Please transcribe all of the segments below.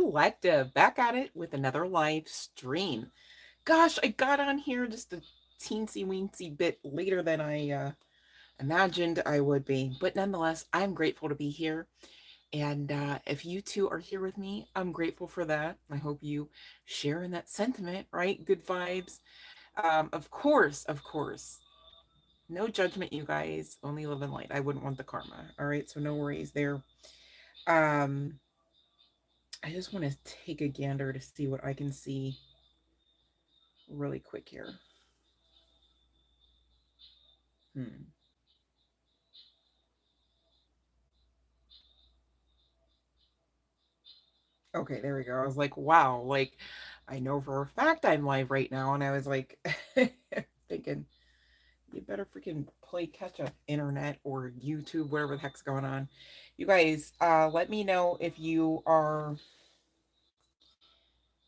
Collective, back at it with another live stream. Gosh, I got on here just a teensy weensy bit later than I imagined I would be, but nonetheless, I'm grateful to be here. And if you two are here with me, I'm grateful for that. I hope you share in that sentiment, right? Good vibes. Of course, no judgment, you guys. Only live in light. I wouldn't want the karma. All right, so no worries there. Um, I just want to take a gander to see what I can see really quick here. Hmm. Okay, there we go. I was like, wow, like I know for a fact I'm live right now, and I was like thinking, you better freaking play catch up, internet or YouTube, whatever the heck's going on. You guys, let me know if you are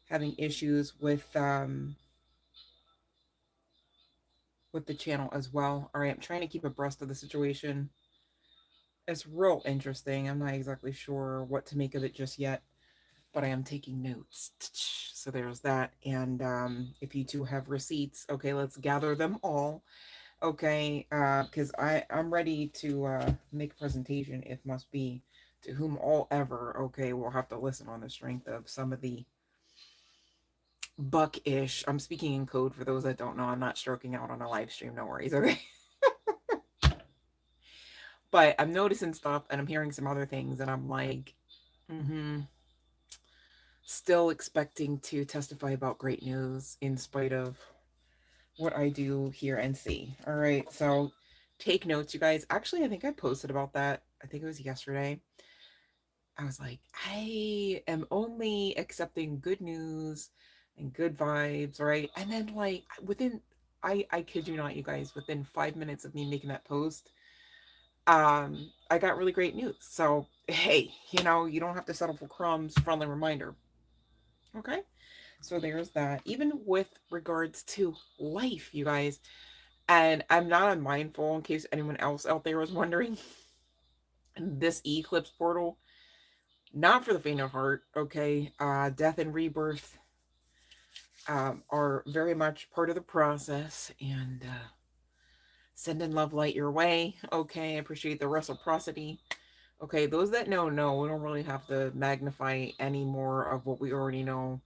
having issues with the channel as well. All right, I'm trying to keep abreast of the situation. It's real interesting. I'm not exactly sure what to make of it just yet, but I am taking notes. So there's that. And if you two have receipts, okay, let's gather them all. Okay, because I'm ready to make a presentation if must be to whom all ever. Okay, we'll have to listen on the strength of some of the buck-ish. I'm speaking in code for those that don't know. I'm not stroking out on a live stream. No worries. Okay. But I'm noticing stuff and I'm hearing some other things, and I'm like, still expecting to testify about great news in spite of what I do hear and see. All right, so take notes, you guys. Actually, I think I posted about that. I think it was yesterday. I was like, I am only accepting good news and good vibes, right? And then like within I kid you not, you guys, within 5 minutes of me making that post, I got really great news. So hey, you don't have to settle for crumbs. Friendly reminder. Okay. So there's that. Even with regards to life, you guys, and I'm not unmindful in case anyone else out there was wondering, this eclipse portal, not for the faint of heart, okay? Death and rebirth are very much part of the process, and sending love light your way, okay? I appreciate the reciprocity. Okay, those that know, we don't really have to magnify any more of what we already know.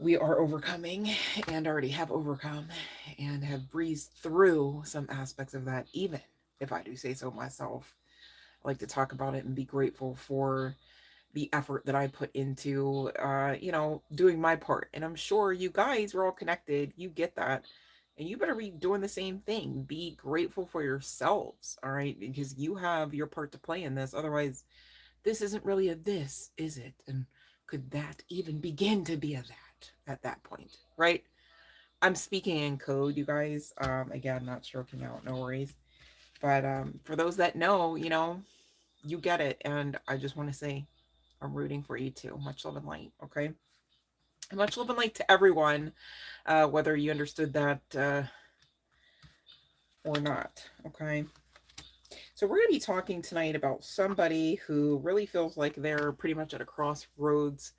We are overcoming and already have overcome and have breezed through some aspects of that, even if I do say so myself. I like to talk about it and be grateful for the effort that I put into, doing my part. And I'm sure you guys are all connected. You get that. And you better be doing the same thing. Be grateful for yourselves, all right? Because you have your part to play in this. Otherwise, this isn't really a this, is it? And could that even begin to be a that at that point, right? I'm speaking in code, you guys. Again, not stroking out, no worries. But for those that know, you get it. And I just want to say, I'm rooting for you too. Much love and light, okay? And much love and light to everyone, whether you understood that or not, okay? So we're going to be talking tonight about somebody who really feels like they're pretty much at a crossroads,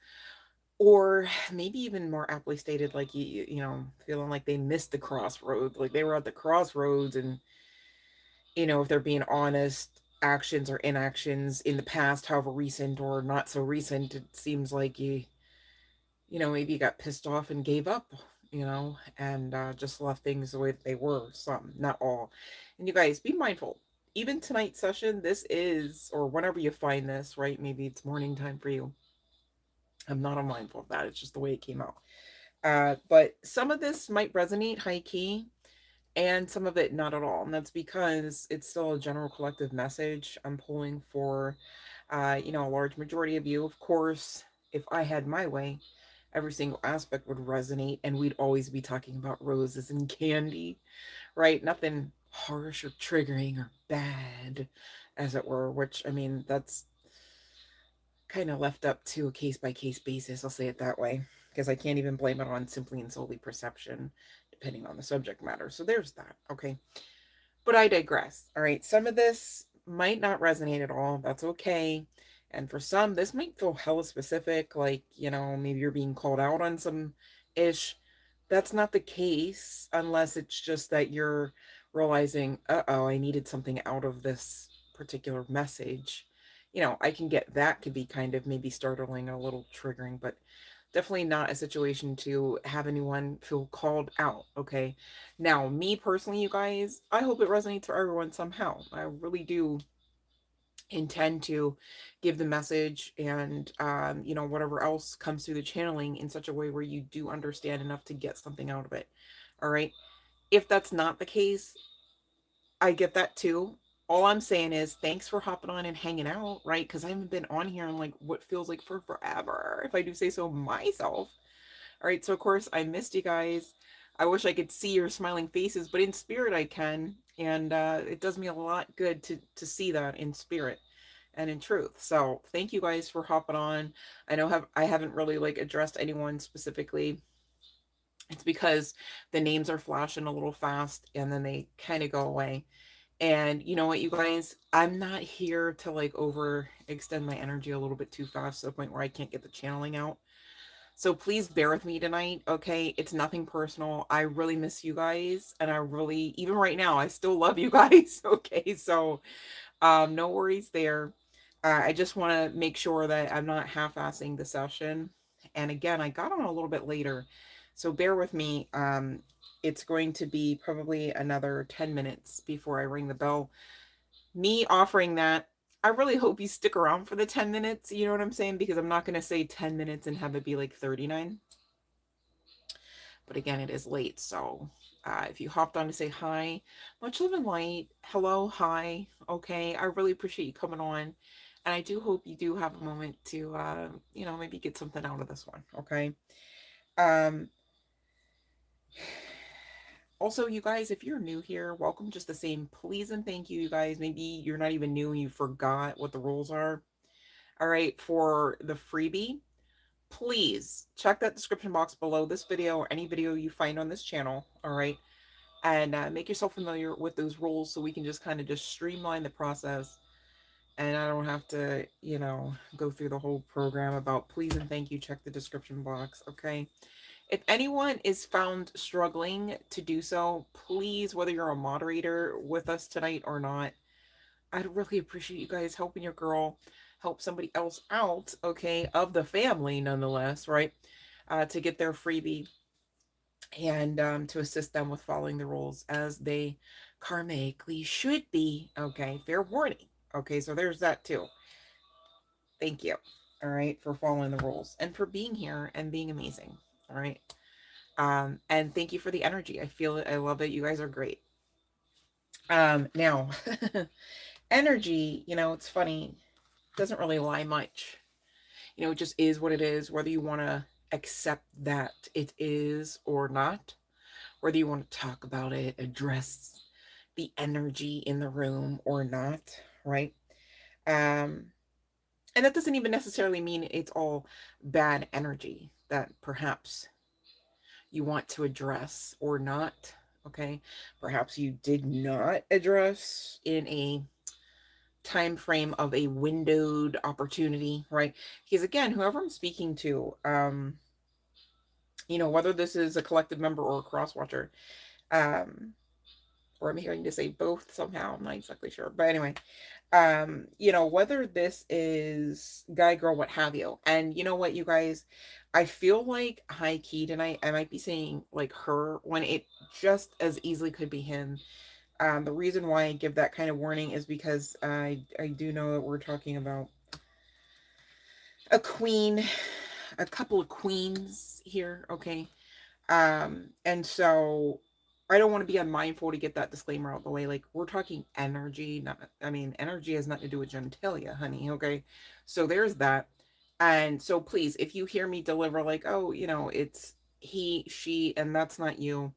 or maybe even more aptly stated, like feeling like they missed the crossroads, like they were at the crossroads, and if they're being honest, actions or inactions in the past, however recent or not so recent, it seems like maybe you got pissed off and gave up, and just left things the way that they were. Some, not all. And you guys, be mindful. Even tonight's session, this is, or whenever you find this, right? Maybe it's morning time for you. I'm not unmindful of that. It's just the way it came out. But some of this might resonate high key, and some of it not at all. And that's because it's still a general collective message I'm pulling for, a large majority of you. Of course, if I had my way, every single aspect would resonate, and we'd always be talking about roses and candy, right? Nothing harsh or triggering or bad, as it were, which, I mean, that's kind of left up to a case by case basis. I'll say it that way, because I can't even blame it on simply and solely perception, depending on the subject matter. So there's that. Okay. But I digress. All right. Some of this might not resonate at all. That's okay. And for some, this might feel hella specific, like, maybe you're being called out on some ish. That's not the case unless it's just that you're realizing, uh-oh, I needed something out of this particular message. I can get that could be kind of maybe startling, a little triggering, but definitely not a situation to have anyone feel called out. Okay. Now, me personally, you guys, I hope it resonates for everyone somehow. I really do intend to give the message and whatever else comes through the channeling in such a way where you do understand enough to get something out of it. All right. If that's not the case, I get that too. All I'm saying is thanks for hopping on and hanging out, right? Because I haven't been on here in like what feels like for forever, if I do say so myself. All right, so of course I missed you guys. I wish I could see your smiling faces, but in spirit I can, and it does me a lot good to see that in spirit and in truth. So thank you guys for hopping on. I haven't really like addressed anyone specifically. It's because the names are flashing a little fast and then they kind of go away. And you know what, you guys, I'm not here to like overextend my energy a little bit too fast to the point where I can't get the channeling out. So please bear with me tonight, okay? It's nothing personal. I really miss you guys, and I really, even right now, I still love you guys, okay? So no worries there. I just want to make sure that I'm not half-assing the session. And again, I got on a little bit later, so bear with me. It's going to be probably another 10 minutes before I ring the bell. Me offering that, I really hope you stick around for the 10 minutes, you know what I'm saying? Because I'm not going to say 10 minutes and have it be like 39. But again, it is late, so if you hopped on to say hi, much love and light, hello, hi, okay, I really appreciate you coming on, and I do hope you do have a moment to, maybe get something out of this one, okay? Um, Also, you guys, if you're new here, welcome just the same. Please and thank you, you guys. Maybe you're not even new and you forgot what the rules are. All right, for the freebie, please check that description box below this video or any video you find on this channel. All right, and make yourself familiar with those rules so we can just kind of just streamline the process and I don't have to, go through the whole program about please and thank you, check the description box, okay? If anyone is found struggling to do so, please, whether you're a moderator with us tonight or not, I'd really appreciate you guys helping your girl help somebody else out, okay, of the family nonetheless, right? To get their freebie and to assist them with following the rules as they karmically should be. Okay, fair warning. Okay, so there's that too. Thank you. All right, for following the rules and for being here and being amazing. All right. And thank you for the energy. I feel it. I love it. You guys are great. Now, energy, it's funny, doesn't really lie much. It just is what it is, whether you want to accept that it is or not, whether you want to talk about it, address the energy in the room or not, right? Um, and that doesn't even necessarily mean it's all bad energy that perhaps you want to address or not, okay? Perhaps you did not address in a time frame of a windowed opportunity, right? Because again, whoever I'm speaking to, whether this is a collective member or a cross watcher, or I'm hearing to say both somehow, I'm not exactly sure, but anyway, whether this is guy, girl, what have you, and you know what, you guys, I feel like high key tonight I might be saying like her when it just as easily could be him. The reason why I give that kind of warning is because I do know that we're talking about a queen, a couple of queens here, okay? And so I don't want to be unmindful to get that disclaimer out of the way. Like, we're talking energy, not, I mean, energy has nothing to do with genitalia, honey, okay? So there's that. And so please, if you hear me deliver like, oh, it's he, she, and that's not you,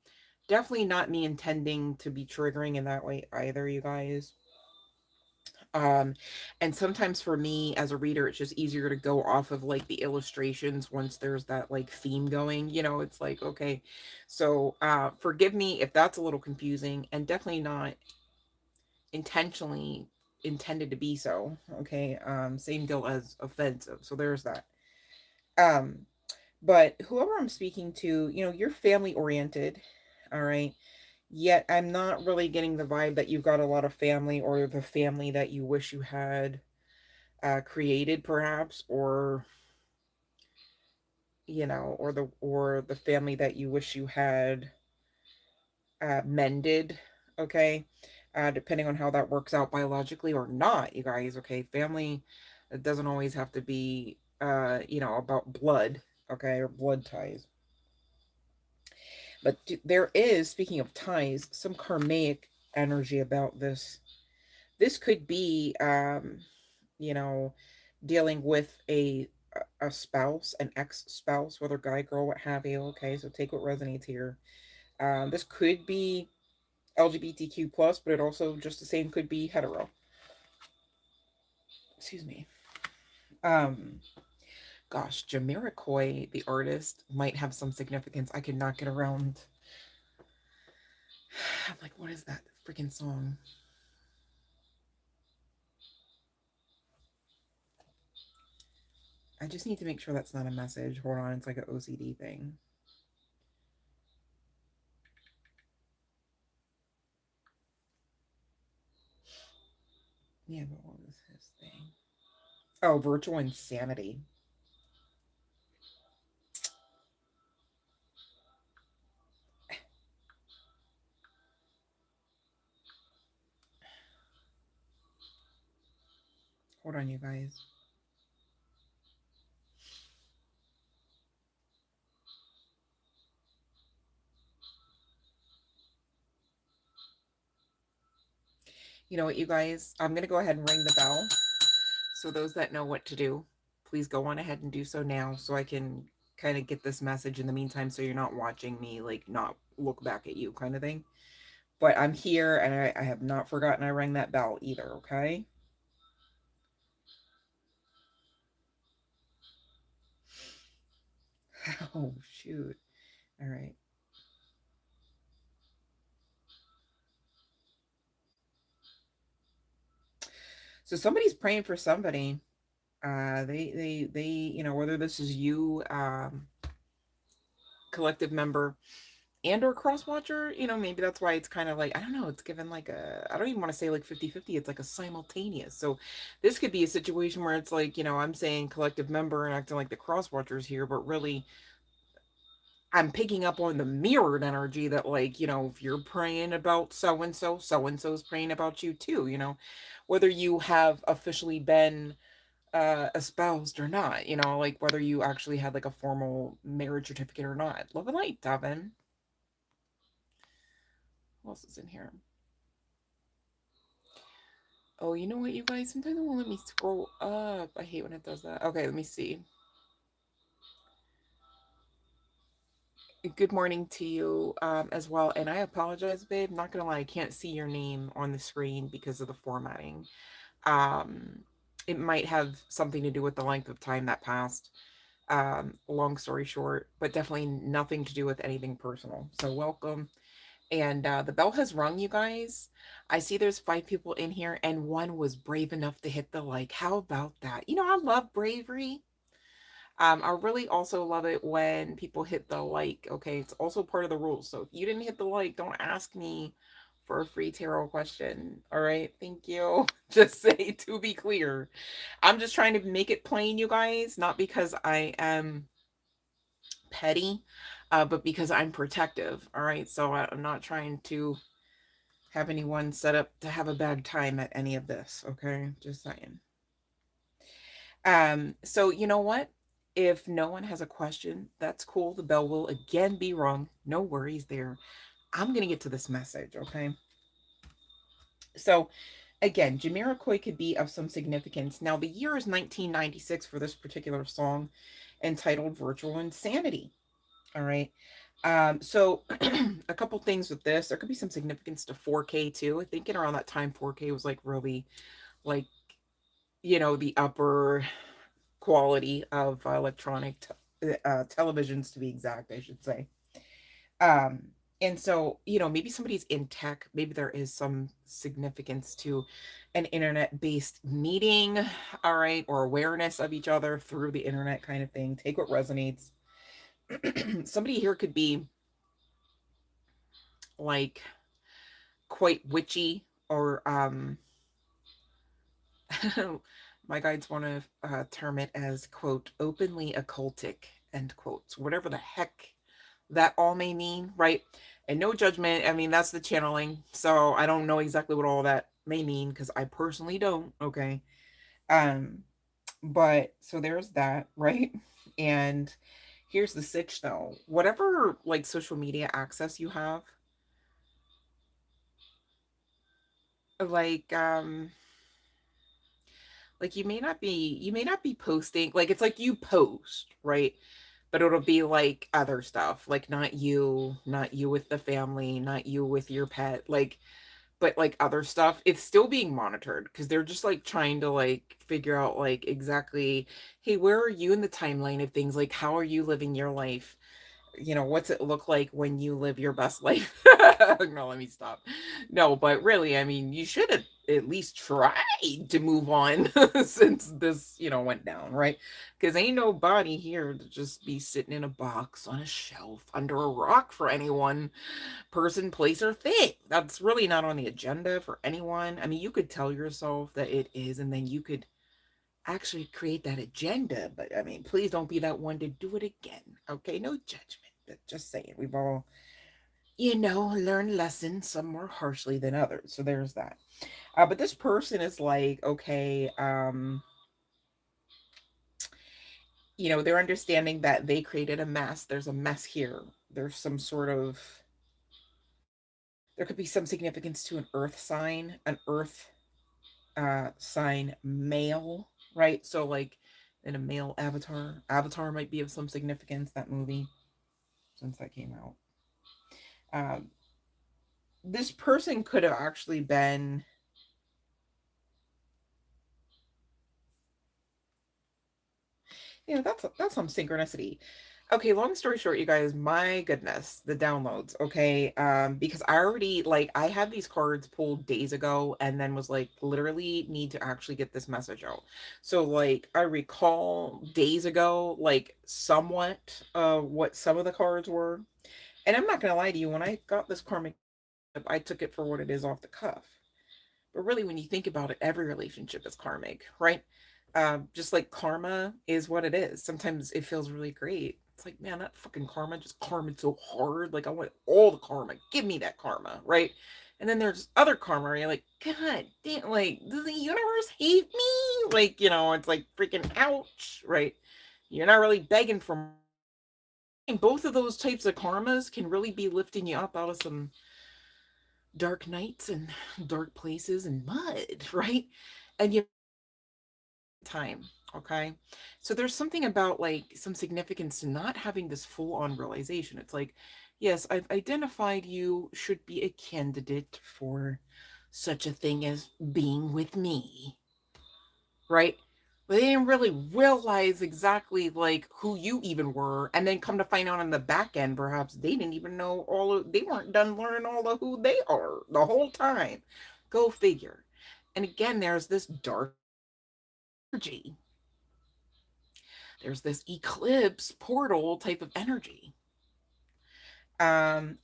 definitely not me intending to be triggering in that way either, you guys. um and sometimes for me as a reader it's just easier to go off of like the illustrations once there's that like theme going, it's like, okay, so forgive me if that's a little confusing and definitely not intentionally intended to be so. Okay. Same deal as offensive. So there's that. Um, but whoever I'm speaking to, you're family oriented. All right. Yet I'm not really getting the vibe that you've got a lot of family, or the family that you wish you had created perhaps, or or the family that you wish you had mended. Okay. Depending on how that works out biologically or not, you guys. Okay. Family, it doesn't always have to be about blood. Okay. Or blood ties. But there is, speaking of ties, some karmic energy about this. This could be you know dealing with a spouse, an ex-spouse, whether guy, girl, what have you. Okay, so take what resonates here. This could be LGBTQ plus, but it also just the same could be hetero. Excuse me. Um, Gosh, Jamiroquai, the artist, might have some significance. I could not get around. I'm like, what is that freaking song? I just need to make sure that's not a message. Hold on, it's like an OCD thing. Yeah, but what was his thing? Oh, virtual insanity. Hold on, you guys. You know what, you guys? I'm going to go ahead and ring the bell. So, those that know what to do, please go on ahead and do so now so I can kind of get this message in the meantime, so you're not watching me, like, not look back at you kind of thing. But I'm here, and I have not forgotten I rang that bell either, okay? Oh, shoot. All right. So, somebody's praying for somebody. Whether this is you, collective member, and or cross watcher, maybe that's why it's kind of like, I don't know, it's given like I don't even want to say like 50-50. It's like a simultaneous. So this could be a situation where it's like, I'm saying collective member and acting like the cross watchers here, but really I'm picking up on the mirrored energy that, like, if you're praying about so and so's praying about you too, whether you have officially been espoused or not, like whether you actually had like a formal marriage certificate or not. Love and light, Devin. What else is in here? Oh, you know what, you guys? Sometimes it won't let me scroll up. I hate when it does that. Okay, let me see. Good morning to you as well. And I apologize, babe. Not gonna lie, I can't see your name on the screen because of the formatting. Um, it might have something to do with the length of time that passed. Long story short, but definitely nothing to do with anything personal. So welcome. And the bell has rung, you guys. I see there's 5 people in here, and one was brave enough to hit the like. How about that? I love bravery. I really also love it when people hit the like. Okay, it's also part of the rules. So if you didn't hit the like, don't ask me for a free tarot question. All right, thank you. Just say, to be clear. I'm just trying to make it plain, you guys, not because I am petty, but because I'm protective. All right, so I'm not trying to have anyone set up to have a bad time at any of this. Okay, just saying. So you know what? If no one has a question, that's cool. The bell will again be rung. No worries there. I'm gonna get to this message, okay? So again, Jamiroquai could be of some significance. Now the year is 1996 for this particular song, entitled Virtual Insanity. All right. So a couple things with this. There could be some significance to 4K too. I think in around that time 4K was like really like, the upper quality of electronic televisions, to be exact, I should say. Um, And so, maybe somebody's in tech, maybe there is some significance to an internet-based meeting, all right, or awareness of each other through the internet kind of thing. Take what resonates. Somebody here could be like quite witchy or my guides want to term it as quote openly occultic end quotes, whatever the heck that all may mean, right? And no judgment. I mean, that's the channeling. So I don't know exactly what all that may mean because I personally don't. Okay. Um, but so there's that, right? And here's the sitch though. Whatever like social media access you have, like like you may not be posting, like it's like you post, right? But it'll be like other stuff, like not you with the family, not you with your pet, like, but like other stuff, it's still being monitored because they're just like trying to like figure out like exactly, hey, where are you in the timeline of things? Like, how are you living your life? What's it look like when you live your best life? No, let me stop. No, but really, I mean, you should have at least tried to move on since this, went down, right? Because ain't nobody here to just be sitting in a box on a shelf under a rock for anyone, person, place, or thing. That's really not on the agenda for anyone. I mean, you could tell yourself that it is, and then you could actually create that agenda. But I mean, please don't be that one to do it again. Okay, no judgment. But just saying, we've all, learned lessons, some more harshly than others. So there's that. But this person is like, okay, they're understanding that they created a mess. There's a mess here. There's some sort of, there could be some significance to an earth sign male, right? So like in a male avatar might be of some significance, that movie, since that came out. um this person could have actually been, that's some synchronicity. Okay, long story short, you guys, my goodness, the downloads. Okay, because I already, like, I had these cards pulled days ago and then was like, literally need to actually get this message out. So like I recall days ago, like, somewhat what some of the cards were. And I'm not gonna lie to you, when I got this karmic, I took it for what it is off the cuff. But really, when you think about it, every relationship is karmic, right? Just like karma is what it is. Sometimes it feels really great. It's like, man, that fucking karma just karma so hard. Like, I want all the karma. Give me that karma, right? And then there's other karma where you're like, God damn, like, does the universe hate me? Like, it's like freaking ouch, right? You're not really begging for more. Both of those types of karmas can really be lifting you up out of some dark nights and dark places and mud, right? And you time, okay? So there's something about like some significance to not having this full on realization. It's like, yes, I've identified you should be a candidate for such a thing as being with me, right? But they didn't really realize exactly like who you even were, and then come to find out on the back end, perhaps they didn't even know they weren't done learning all of who they are the whole time. Go figure. And again, there's this dark energy. There's this eclipse portal type of energy. And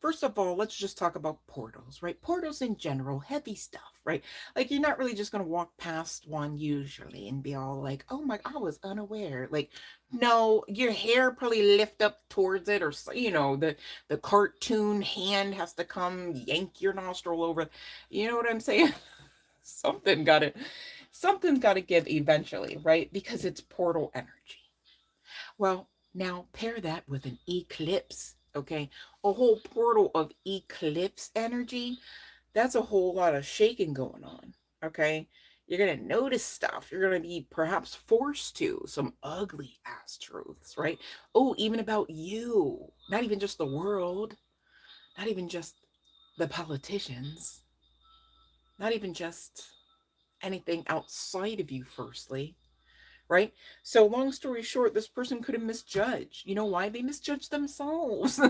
first of all, let's just talk about portals, right? Portals in general, heavy stuff, right? Like, you're not really just gonna walk past one usually and be all like, oh my, I was unaware. Like, no, your hair probably lift up towards it, or the cartoon hand has to come yank your nostril over. You know what I'm saying? Something gotta Something's gotta give eventually, right? Because it's portal energy. Well, now pair that with an eclipse, okay? A whole portal of eclipse energy. That's a whole lot of shaking going on, okay? You're going to notice stuff. You're going to be perhaps forced to some ugly ass truths, right? Oh, even about you. Not even just the world, not even just the politicians, not even just anything outside of you, firstly, right? So long story short, this person could have misjudged. You know why? They misjudged themselves.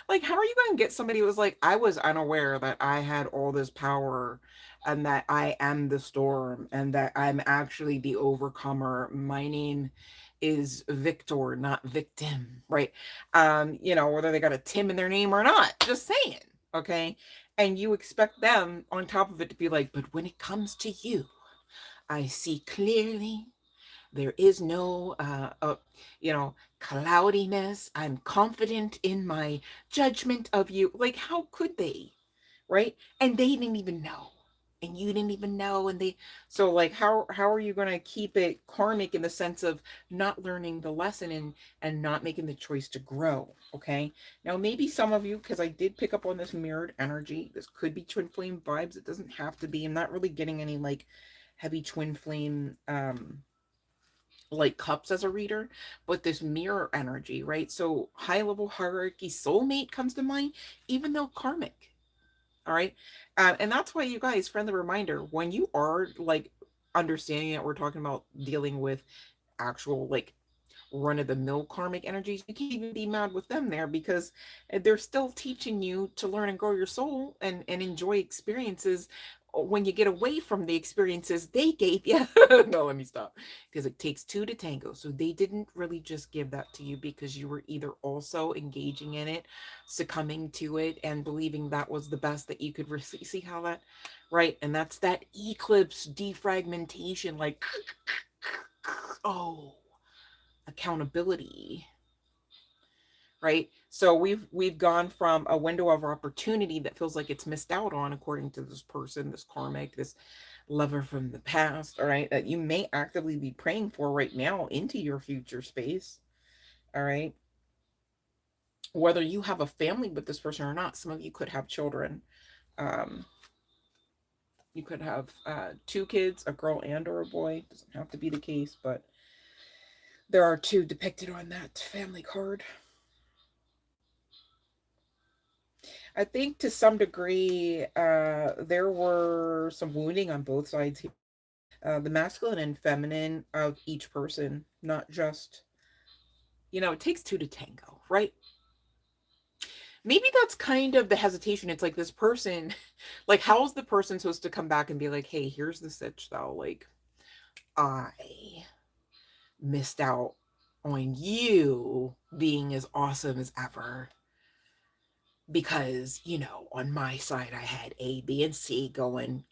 Like, how are you going to get somebody who was like, I was unaware that I had all this power and that I am the storm and that I'm actually the overcomer. My name is Victor, not victim, right? You know, whether they got a Tim in their name or not, just saying, okay? And you expect them on top of it to be like, but when it comes to you, I see clearly. There is no, you know, cloudiness. I'm confident in my judgment of you. Like, how could they? Right? And they didn't even know. And you didn't even know. And they, so like, how are you going to keep it karmic in the sense of not learning the lesson and not making the choice to grow? Okay. Now, maybe some of you, because I did pick up on this mirrored energy, this could be twin flame vibes. It doesn't have to be. I'm not really getting any like heavy twin flame, like cups as a reader, but this mirror energy, right? So high level hierarchy soulmate comes to mind, even though karmic. All right. And that's why, you guys, friendly reminder, when you are like understanding that we're talking about dealing with actual like run of the mill karmic energies, you can't even be mad with them there, because they're still teaching you to learn and grow your soul and enjoy experiences when you get away from the experiences they gave you. No, let me stop, because it takes two to tango. So they didn't really just give that to you because you were either also engaging in it, succumbing to it, and believing that was the best that you could receive. See how that, right? And that's that eclipse defragmentation, like, oh, accountability, right? So we've gone from a window of opportunity that feels like it's missed out on, according to this person, this karmic, this lover from the past, all right, that you may actively be praying for right now into your future space, all right? Whether you have a family with this person or not, some of you could have children. um you could have two kids, a girl and or a boy. Doesn't have to be the case, but there are two depicted on that family card. I think to some degree, there were some wounding on both sides here. The masculine and feminine of each person, not just, it takes two to tango, right? Maybe that's kind of the hesitation. It's like this person, like, how is the person supposed to come back and be like, hey, here's the sitch though? Like, I missed out on you being as awesome as ever, because on my side I had A, B, and C going,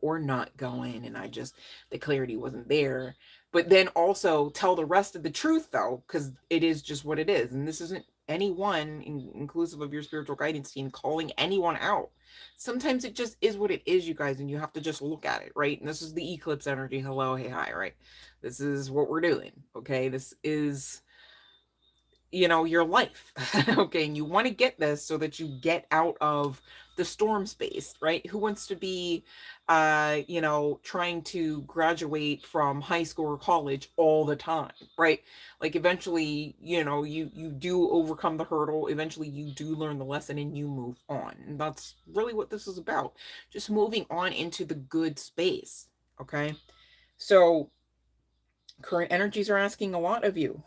or not going, and the clarity wasn't there. But then also tell the rest of the truth, though, because it is just what it is. And this isn't anyone, inclusive of your spiritual guidance team, calling anyone out. Sometimes it just is what it is, you guys, and you have to just look at it, right? And this is the eclipse energy. Hello, hey, hi, right? This is what we're doing, okay? This is your life. Okay, and you want to get this so that you get out of the storm space, right? Who wants to be trying to graduate from high school or college all the time, right? Like, eventually, you do overcome the hurdle. Eventually you do learn the lesson and you move on, and that's really what this is about. Just moving on into the good space. Okay, so current energies are asking a lot of you.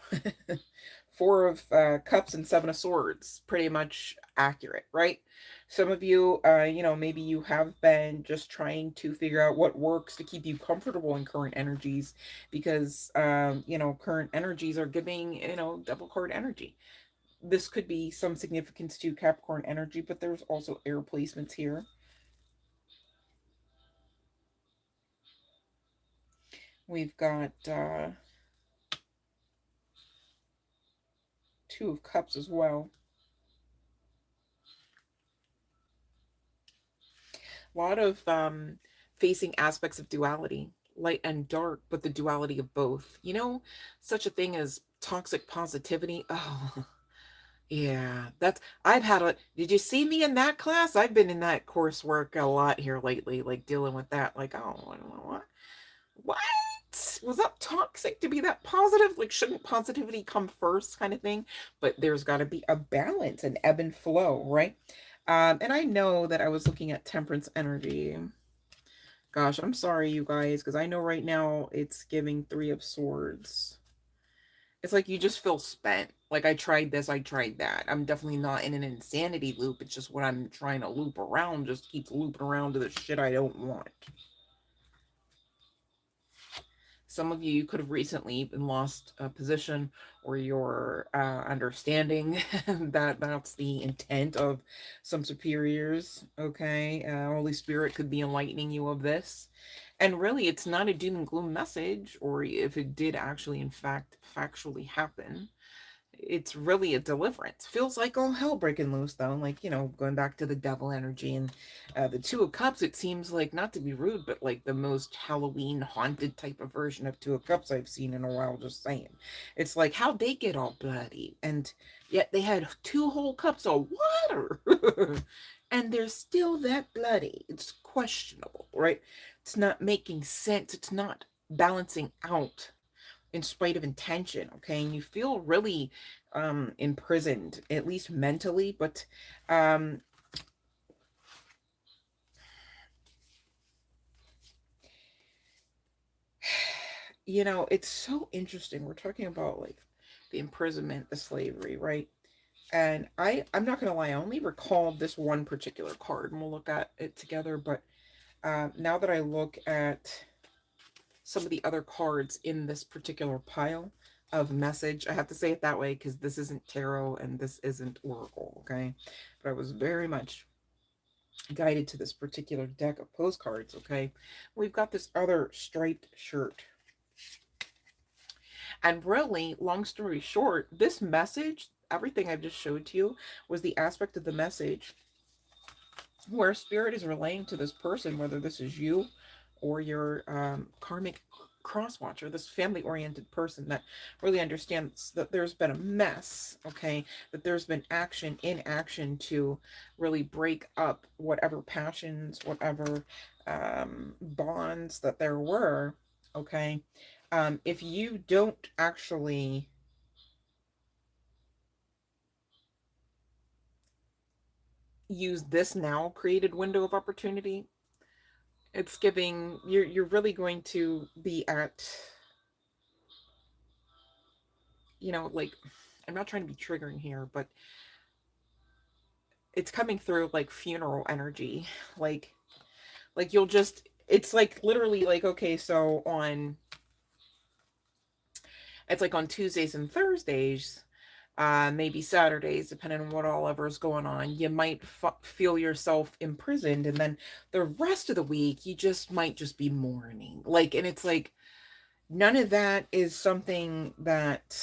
Four of Cups and Seven of Swords, pretty much accurate, right? Some of you, maybe you have been just trying to figure out what works to keep you comfortable in current energies, because, current energies are giving, double card energy. This could be some significance to Capricorn energy, but there's also air placements here. We've got Two of Cups as well. A lot of facing aspects of duality, light and dark, but the duality of both. Such a thing as toxic positivity. Oh, yeah. I've had did you see me in that class? I've been in that coursework a lot here lately, like dealing with that. Like, oh, what? What? Was that toxic to be that positive? Like, shouldn't positivity come first, kind of thing? But there's got to be a balance, an ebb and flow, right? And I know that I was looking at temperance energy. Gosh, I'm sorry, you guys, because I know right now it's giving Three of Swords. It's like you just feel spent. Like, I tried this, I tried that. I'm definitely not in an insanity loop. It's just what I'm trying to loop around just keeps looping around to the shit I don't want. Some of you could have recently even lost a position or your understanding that that's the intent of some superiors. Okay. Holy Spirit could be enlightening you of this. And really, it's not a doom and gloom message, or if it did actually, in fact, factually happen, it's really a deliverance. Feels like all hell breaking loose, though. Like, going back to the devil energy and the Two of Cups, it seems like, not to be rude, but like the most Halloween haunted type of version of Two of Cups I've seen in a while, just saying. It's like, how'd they get all bloody? And yet they had 2 whole cups of water. And they're still that bloody. It's questionable, right? It's not making sense. It's not balancing out in spite of intention. Okay, and you feel really imprisoned, at least mentally. But um it's so interesting. We're talking about like the imprisonment, the slavery, right? And I'm not gonna lie, I only recall this one particular card, and we'll look at it together. But now that I look at some of the other cards in this particular pile of message, I have to say it that way because this isn't tarot and this isn't oracle, okay? But I was very much guided to this particular deck of postcards, okay? We've got this other striped shirt. And really, long story short, this message, everything I've just showed to you, was the aspect of the message where spirit is relaying to this person, whether this is you or your karmic cross watcher, this family oriented person that really understands that there's been a mess, okay, that there's been action in action to really break up whatever passions, whatever bonds that there were, okay. If you don't actually use this now created window of opportunity, it's giving you're really going to be at, like, I'm not trying to be triggering here, but it's coming through like funeral energy. Like you'll just, it's like literally like, okay, so on, it's like on Tuesdays and Thursdays, maybe Saturdays, depending on what all ever is going on, you might feel yourself imprisoned, and then the rest of the week you just might just be mourning, like, and it's like none of that is something that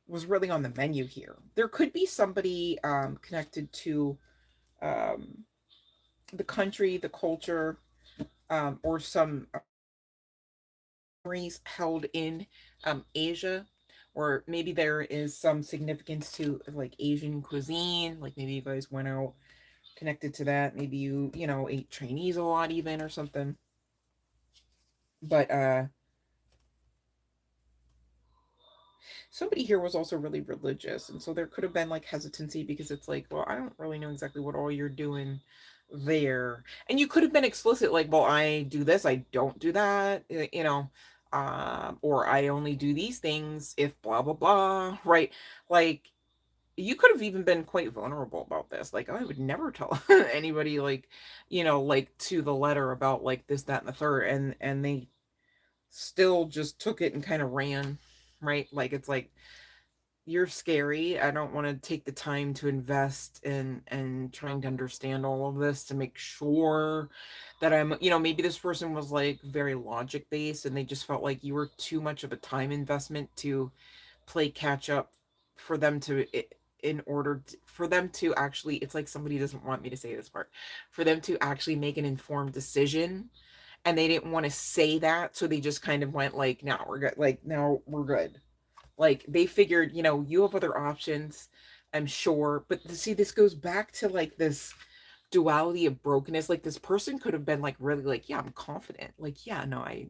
was really on the menu here. There could be somebody connected to um, the country, the culture, or some memories held in Asia, or maybe there is some significance to like Asian cuisine. Like maybe you guys went out connected to that. Maybe you ate Chinese a lot even or something. But somebody here was also really religious, and so there could have been like hesitancy because it's like, well, I don't really know exactly what all you're doing there. And you could have been explicit, like, well, I do this, I don't do that, or I only do these things if blah blah blah, right? Like, you could have even been quite vulnerable about this, like, I would never tell anybody, like, like to the letter about like this, that, and the third, and they still just took it and kind of ran, right? Like, it's like, you're scary. I don't want to take the time to invest in and trying to understand all of this to make sure that I'm, maybe this person was like very logic based and they just felt like you were too much of a time investment to play catch up for them to, in order for them to actually, it's like somebody doesn't want me to say this part, for them to actually make an informed decision, and they didn't want to say that, so they just kind of went like, now we're good, like, now we're good. Like, they figured, you have other options, I'm sure. But see, this goes back to like this duality of brokenness. Like, this person could have been like really like, yeah, I'm confident. Like, yeah, no, I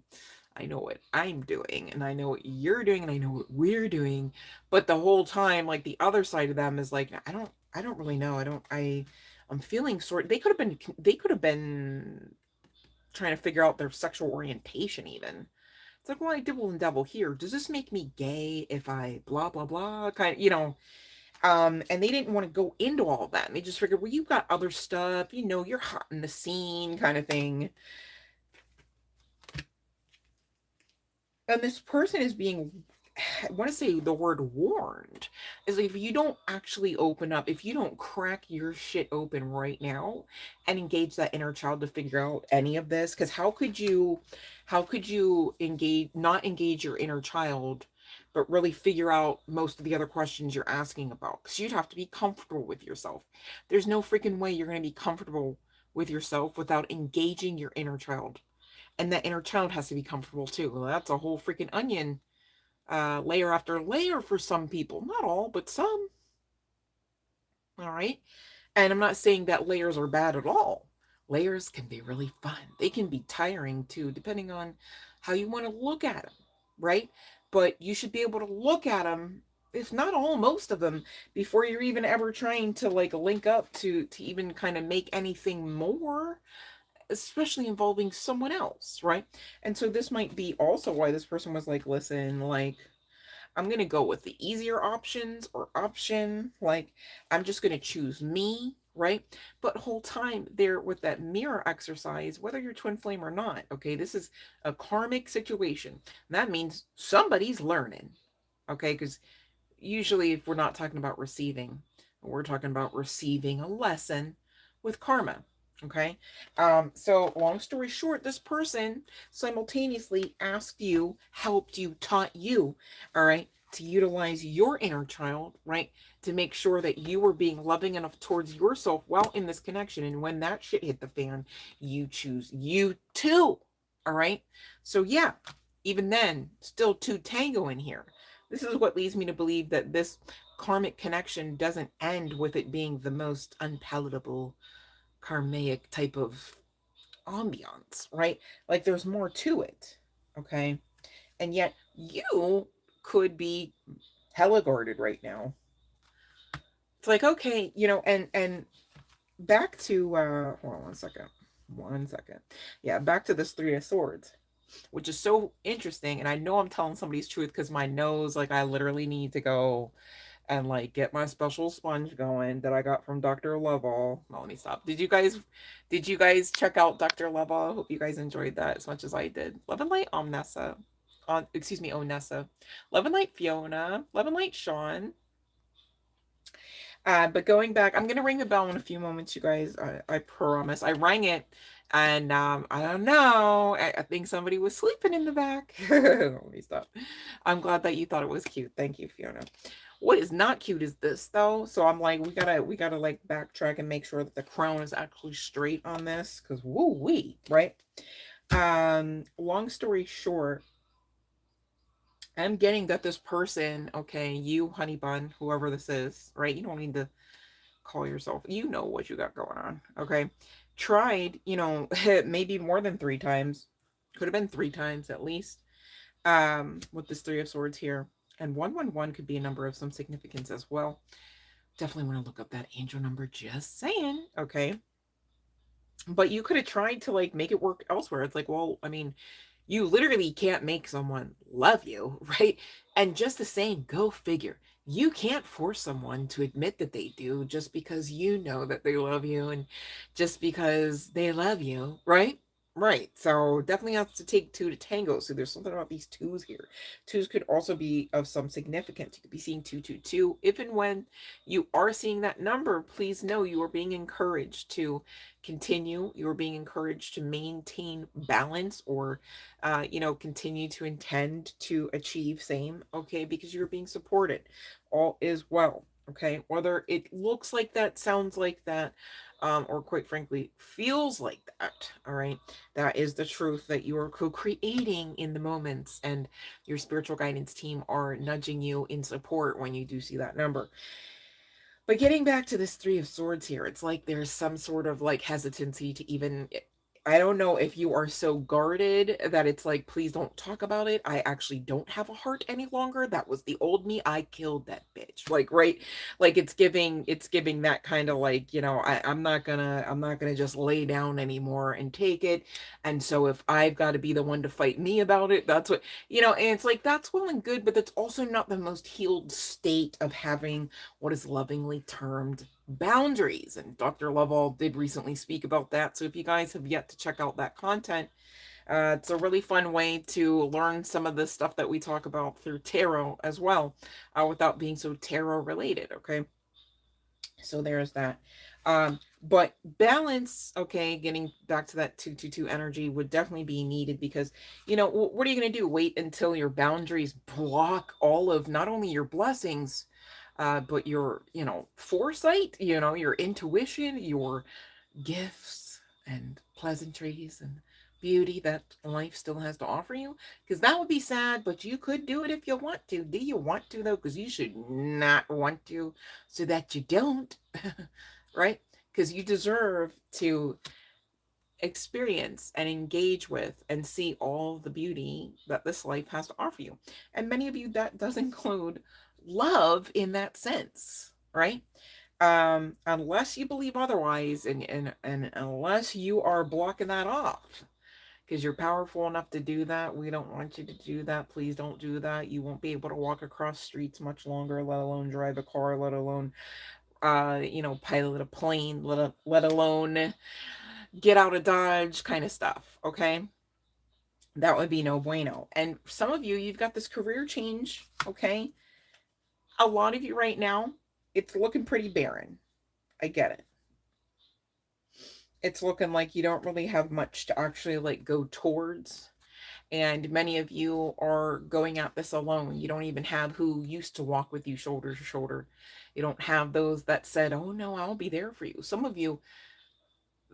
know what I'm doing, and I know what you're doing, and I know what we're doing. But the whole time, like, the other side of them is like, I don't really know. I'm feeling sort, they could have been trying to figure out their sexual orientation even. It's like, well, I dibble and dabble here. Does this make me gay if I blah blah blah? Kind of, and they didn't want to go into all of that. And they just figured, well, you've got other stuff, you're hot in the scene kind of thing. And this person is being, I want to say the word warned, is like, if you don't actually open up, if you don't crack your shit open right now and engage that inner child to figure out any of this, because how could you not engage your inner child, but really figure out most of the other questions you're asking about? Because you'd have to be comfortable with yourself. There's no freaking way you're going to be comfortable with yourself without engaging your inner child. And that inner child has to be comfortable too. Well, that's a whole freaking onion, layer after layer for some people. Not all, but some. All right. And I'm not saying that layers are bad at all. Layers can be really fun. They can be tiring too, depending on how you want to look at them, right? But you should be able to look at them, if not all, most of them, before you're even ever trying to like link up to even kind of make anything more, especially involving someone else, right? And so this might be also why this person was like, listen, like, I'm going to go with the easier options or option. Like, I'm just going to choose me, right? But whole time there with that mirror exercise, whether you're twin flame or not, okay, this is a karmic situation. That means somebody's learning, okay? Because usually if we're not talking about receiving, we're talking about receiving a lesson with karma. Okay. So long story short, this person simultaneously asked you, helped you, taught you, all right, to utilize your inner child, right, to make sure that you were being loving enough towards yourself while in this connection. And when that shit hit the fan, you choose you too. All right. So yeah, even then, still two tango in here. This is what leads me to believe that this karmic connection doesn't end with it being the most unpalatable karmic type of ambiance, right? Like there's more to it, okay? And yet you could be hella guarded right now. It's like, okay, and back to hold on one second. One second. Yeah, back to this Three of Swords, which is so interesting. And I know I'm telling somebody's truth because my nose, like, I literally need to go and like get my special sponge going that I got from Dr. Lovell. No, let me stop. Did you guys check out Dr. Lovell? I hope you guys enjoyed that as much as I did. Love and Light Omnessa. Onessa. Love and Light Fiona. Love and Light Sean. But going back, I'm gonna ring the bell in a few moments, you guys. I promise. I rang it, and I don't know. I think somebody was sleeping in the back. Let me stop. I'm glad that you thought it was cute. Thank you, Fiona. What is not cute is this though. So I'm like, we gotta like backtrack and make sure that the crown is actually straight on this, because woo wee, right? Long story short, I'm getting that this person, okay, you honey bun, whoever this is, right? You don't need to call yourself, you know what you got going on, okay? Tried, maybe more than 3 times. Could have been 3 times at least. With this Three of Swords here. And 111 could be a number of some significance as well. Definitely want to look up that angel number, just saying, okay? But you could have tried to like make it work elsewhere. It's like, well, I mean, you literally can't make someone love you, right? And just the same, go figure. You can't force someone to admit that they do just because you know that they love you and just because they love you, right? Right. So definitely has to take two to tango. So there's something about these twos here. Twos could also be of some significance. You could be seeing 222. If and when you are seeing that number, please know you are being encouraged to continue. You are being encouraged to maintain balance, or continue to intend to achieve same, okay, because you're being supported. All is well, okay, whether it looks like that, sounds like that, or quite frankly feels like that. All right, that is the truth that you are co-creating in the moments, and your spiritual guidance team are nudging you in support when you do see that number. But getting back to this Three of Swords here, it's like there's some sort of like hesitancy to even I don't know if you are so guarded that it's like, please don't talk about it. I actually don't have a heart any longer. That was the old me. I killed that bitch. Like, right? Like it's giving that kind of like, I'm not gonna just lay down anymore and take it. And so if I've got to be the one to fight me about it, that's what, and it's like, that's well and good, but that's also not the most healed state of having what is lovingly termed boundaries. And Dr. Lovell did recently speak about that. So if you guys have yet to check out that content, it's a really fun way to learn some of the stuff that we talk about through tarot as well, without being so tarot related. Okay. So there's that. But balance, okay, getting back to that 222 energy would definitely be needed because, what are you going to do? Wait until your boundaries block all of not only your blessings, but your, foresight, your intuition, your gifts and pleasantries and beauty that life still has to offer you, because that would be sad, but you could do it if you want to. Do you want to though? Because you should not want to, so that you don't. Right? Because you deserve to experience and engage with and see all the beauty that this life has to offer you. And many of you, that does include love in that sense, right? Unless you believe otherwise, and unless you are blocking that off because you're powerful enough to do that, we don't want you to do that. Please don't do that. You won't be able to walk across streets much longer, let alone drive a car, let alone pilot a plane, let alone get out of Dodge kind of stuff. Okay, that would be no bueno. And some of you, you've got this career change. Okay, a lot of you right now, it's looking pretty barren. I get it. It's looking like you don't really have much to actually like go towards. And many of you are going at this alone. You don't even have who used to walk with you shoulder to shoulder. You don't have those that said, oh no, I'll be there for you. Some of you,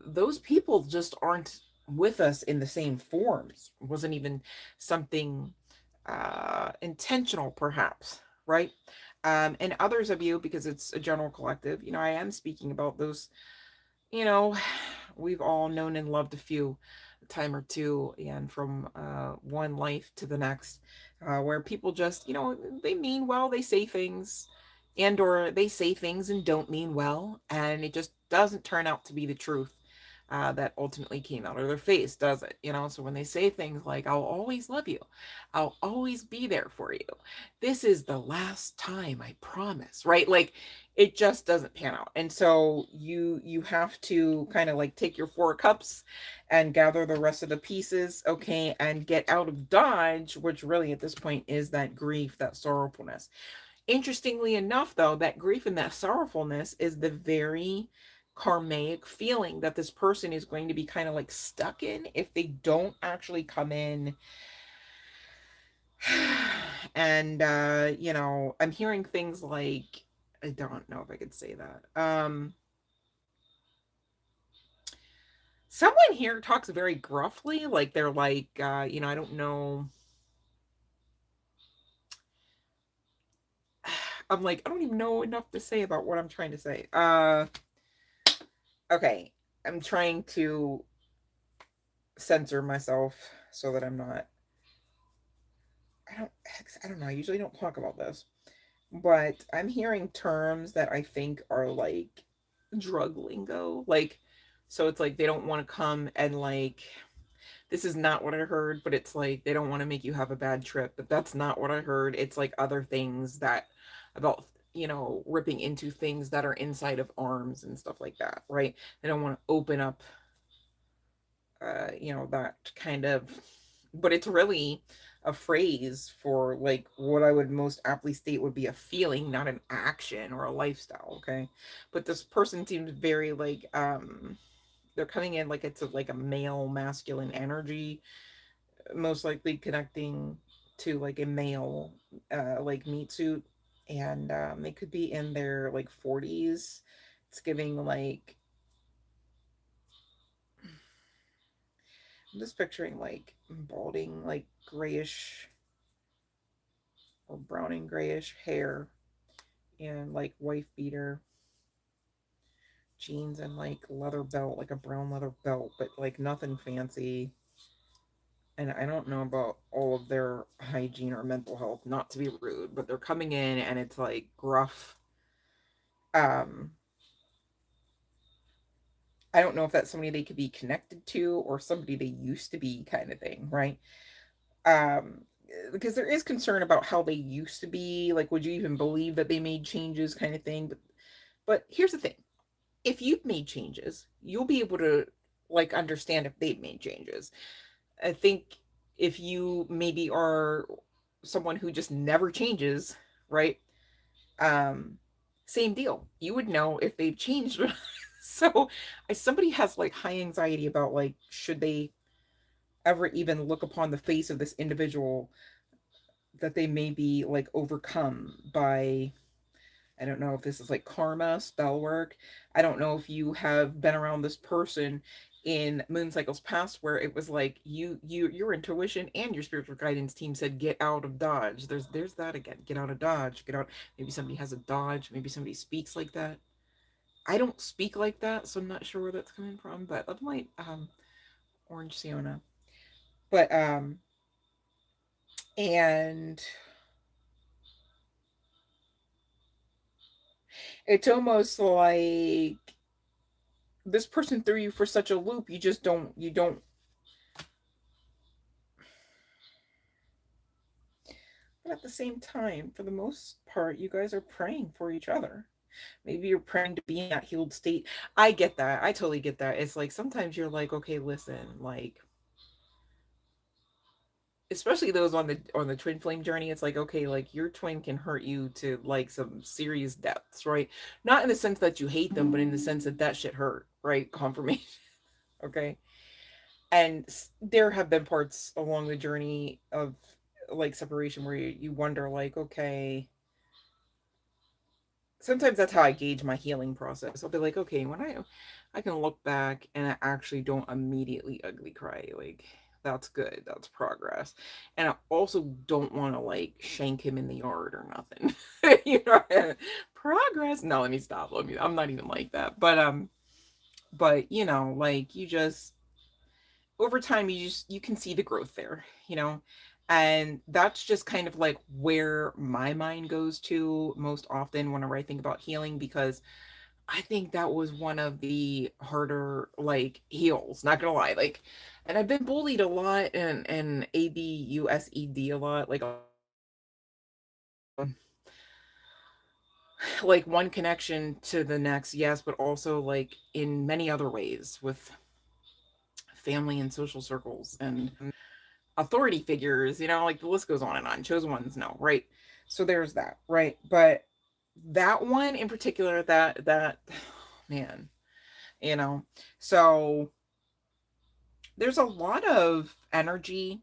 those people just aren't with us in the same forms. It wasn't even something intentional, perhaps, right? And others of you, because it's a general collective, I am speaking about those, you know, we've all known and loved a few, a time or two, and from one life to the next, where people just, they mean well, they say things, and or they say things and don't mean well, and it just doesn't turn out to be the truth that ultimately came out of their face, does it? So when they say things like, I'll always love you, I'll always be there for you, this is the last time, I promise, right? Like, it just doesn't pan out. And so you have to kind of like take your 4 cups and gather the rest of the pieces, okay, and get out of Dodge, which really at this point is that grief, that sorrowfulness. Interestingly enough, though, that grief and that sorrowfulness is the very karmic feeling that this person is going to be kind of like stuck in if they don't actually come in. And I'm hearing things like, I don't know if I could say that. Someone here talks very gruffly, like they're like, I don't know. I'm like, I don't even know enough to say about what I'm trying to say. Okay. I'm trying to censor myself so that I'm not, I don't know. I usually don't talk about this, but I'm hearing terms that I think are like drug lingo. Like, so it's like they don't want to come and like, this is not what I heard, but it's like they don't want to make you have a bad trip, but that's not what I heard. It's like other things that about, ripping into things that are inside of arms and stuff like that, right? They don't want to open up, that kind of, but it's really a phrase for like what I would most aptly state would be a feeling, not an action or a lifestyle, okay? But this person seems very like, they're coming in like it's like a male masculine energy, most likely connecting to like a male like meat suit, and they could be in their like 40s. It's giving like, I'm just picturing like balding, like grayish or browning grayish hair, and like wife beater, jeans and like leather belt, like a brown leather belt, but like nothing fancy. And I don't know about all of their hygiene or mental health, not to be rude, but they're coming in and it's like gruff. Um, I don't know if that's somebody they could be connected to or somebody they used to be kind of thing, right? Um, because there is concern about how they used to be. Like, would you even believe that they made changes kind of thing? But here's the thing. If you've made changes, you'll be able to like understand if they've made changes. I think if you maybe are someone who just never changes, right? Um, same deal. You would know if they've changed. So, if somebody has like high anxiety about like should they ever even look upon the face of this individual that they may be like overcome by, I don't know if this is like karma, spell work. I don't know if you have been around this person in moon cycles past where it was like your intuition and your spiritual guidance team said get out of dodge. There's that again. Get out of dodge. Get out. Maybe somebody has a dodge. Maybe somebody speaks like that. I don't speak like that, so I'm not sure where that's coming from. But that's my orange Siona. But and it's almost like this person threw you for such a loop. You just don't. But at the same time, for the most part, you guys are praying for each other. Maybe you're praying to be in that healed state. I get that. I totally get that. It's like sometimes you're like, okay, listen, like especially those on the twin flame journey, it's like, okay, like your twin can hurt you to like some serious depths, right? Not in the sense that you hate them, but in the sense that that shit hurt, right? Confirmation. Okay. And there have been parts along the journey of like separation where you wonder like, okay, sometimes that's how I gauge my healing process. I'll be like, okay, when I can look back and I actually don't immediately ugly cry, like that's good, that's progress. And I also don't want to like shank him in the yard or nothing. You know, progress. No, let me stop. Let me. I'm not even like that. But you know, like you just over time you can see the growth there, you know. And that's just kind of like where my mind goes to most often whenever I think about healing, because I think that was one of the harder like heals, not gonna lie. Like, and I've been bullied a lot and abused a lot, like one connection to the next, yes, but also like in many other ways with family and social circles and authority figures, you know, like the list goes on and on. Chosen ones, no, right? So there's that, right? But that one in particular, that man, you know. So there's a lot of energy.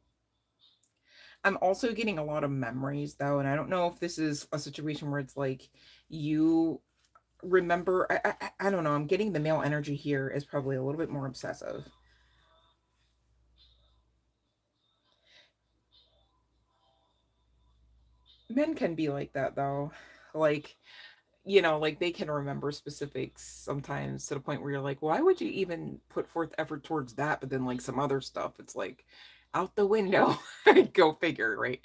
I'm also getting a lot of memories though, and I don't know if this is a situation where it's like you remember. I don't know. I'm getting the male energy here is probably a little bit more obsessive. Men can be like that though. Like, you know, like they can remember specifics sometimes to the point where you're like, why would you even put forth effort towards that? But then like some other stuff, it's like out the window. Go figure, right?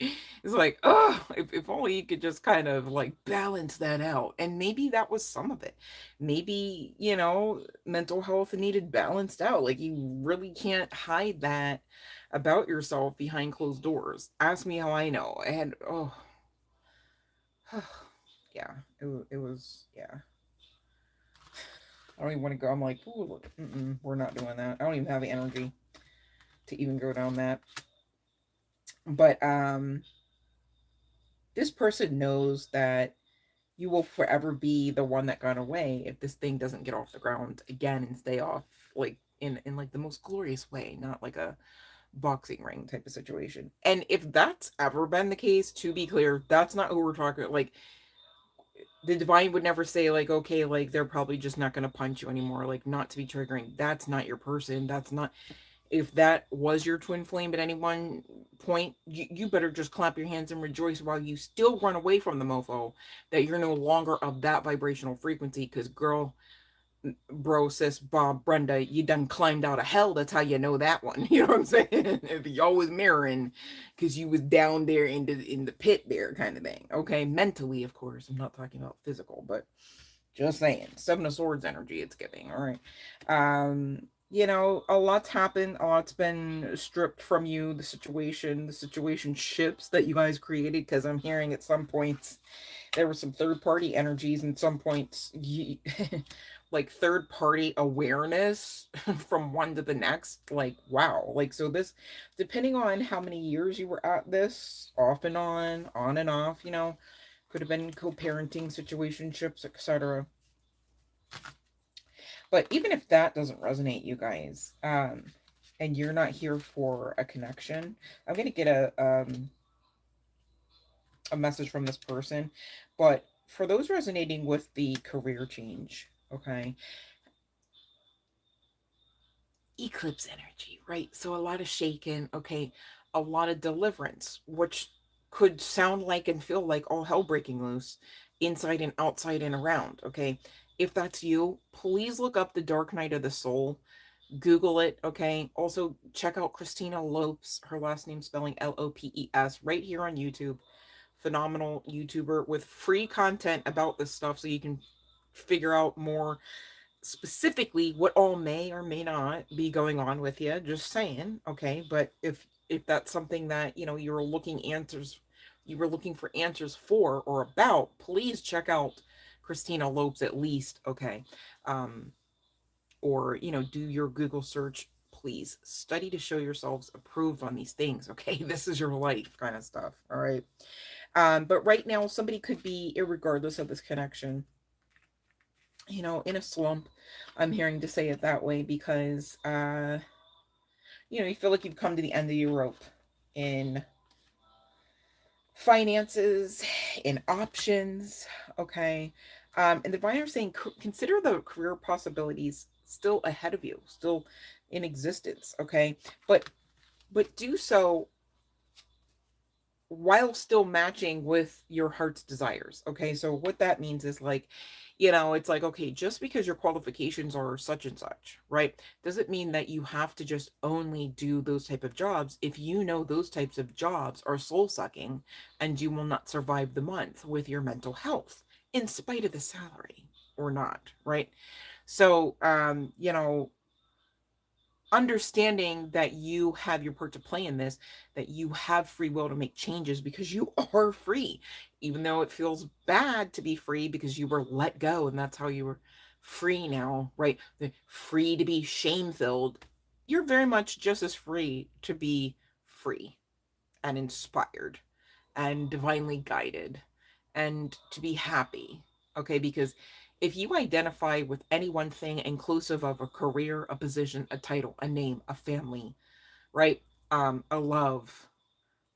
It's like, oh, if only you could just kind of like balance that out. And maybe that was some of it. Maybe, you know, mental health needed balanced out. Like you really can't hide that about yourself behind closed doors. Ask me how I know. And oh, yeah, it was, yeah. I don't even want to go. I'm like, ooh, look, we're not doing that. I don't even have the energy to even go down that. But this person knows that you will forever be the one that got away if this thing doesn't get off the ground again and stay off like in like the most glorious way, not like a boxing ring type of situation. And if that's ever been the case, to be clear, that's not who we're talking. Like the divine would never say like, okay, like they're probably just not going to punch you anymore, like not to be triggering. That's not your person. That's not. If that was your twin flame at any one point, you better just clap your hands and rejoice while you still run away from the mofo that you're no longer of that vibrational frequency. Because girl, bro, sis, Bob, Brenda, you done climbed out of hell. That's how you know that one. You know what I'm saying? If you always mirroring, because you was down there in the pit there, kind of thing. Okay, mentally, of course. I'm not talking about physical, but just saying. Seven of Swords energy it's giving. All right. You know, a lot's happened. A lot's been stripped from you. The situation ships that you guys created. Because I'm hearing at some points there were some third party energies, and some points like third party awareness from one to the next. Like wow. Like so this, depending on how many years you were at this, off and on and off. You know, could have been co-parenting situationships, etc. But even if that doesn't resonate, you guys, and you're not here for a connection, I'm gonna get a message from this person. But for those resonating with the career change, okay, eclipse energy, right? So a lot of shaking, okay, a lot of deliverance, which could sound like and feel like all hell breaking loose inside and outside and around, okay? If that's you, please look up the Dark Night of the Soul. Google it, okay? Also, check out Christina Lopes, her last name spelling Lopes, right here on YouTube. Phenomenal YouTuber with free content about this stuff so you can figure out more specifically what all may or may not be going on with you. Just saying, okay? But if that's something that, you know, you were looking for answers for or about, please check out Christina Lopes at least, okay? Um or you know, do your Google search. Please study to show yourselves approved on these things, okay? This is your life kind of stuff, all right? But right now somebody could be, irregardless of this connection, you know, in a slump. I'm hearing to say it that way because you know, you feel like you've come to the end of your rope in finances, in options, okay? And the divine are saying consider the career possibilities still ahead of you, still in existence, okay? but but do so while still matching with your heart's desires. Okay. So what that means is like, you know, it's like, okay, just because your qualifications are such and such, right? Doesn't mean that you have to just only do those type of jobs. If you know those types of jobs are soul sucking and you will not survive the month with your mental health in spite of the salary or not, right? So, you know, understanding that you have your part to play in this, that you have free will to make changes because you are free, even though it feels bad to be free because you were let go and that's how you were free now, right? The free to be shame filled. You're very much just as free to be free and inspired and divinely guided and to be happy. Okay, because if you identify with any one thing inclusive of a career, a position, a title, a name, a family, right? A love,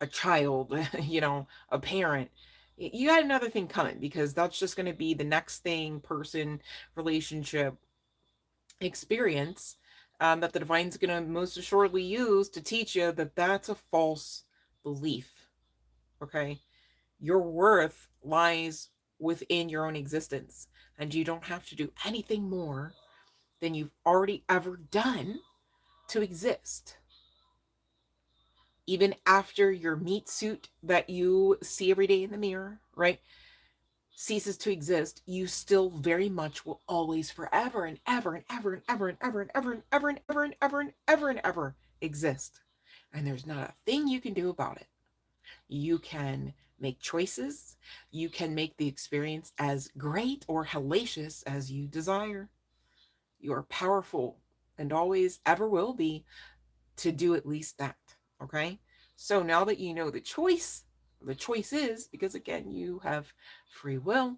a child, you know, a parent, you got another thing coming because that's just going to be the next thing, person, relationship, experience, that the divine's going to most assuredly use to teach you that that's a false belief. Okay. Your worth lies within your own existence, and you don't have to do anything more than you've already ever done to exist. Even after your meat suit that you see every day in the mirror, right, ceases to exist, you still very much will always, forever and ever and ever and ever and ever and ever and ever and ever and ever and ever and ever exist. And there's not a thing you can do about it. You can make choices. You can make the experience as great or hellacious as you desire. You are powerful and always ever will be to do at least that. Okay. So now that you know the choice is, because again, you have free will,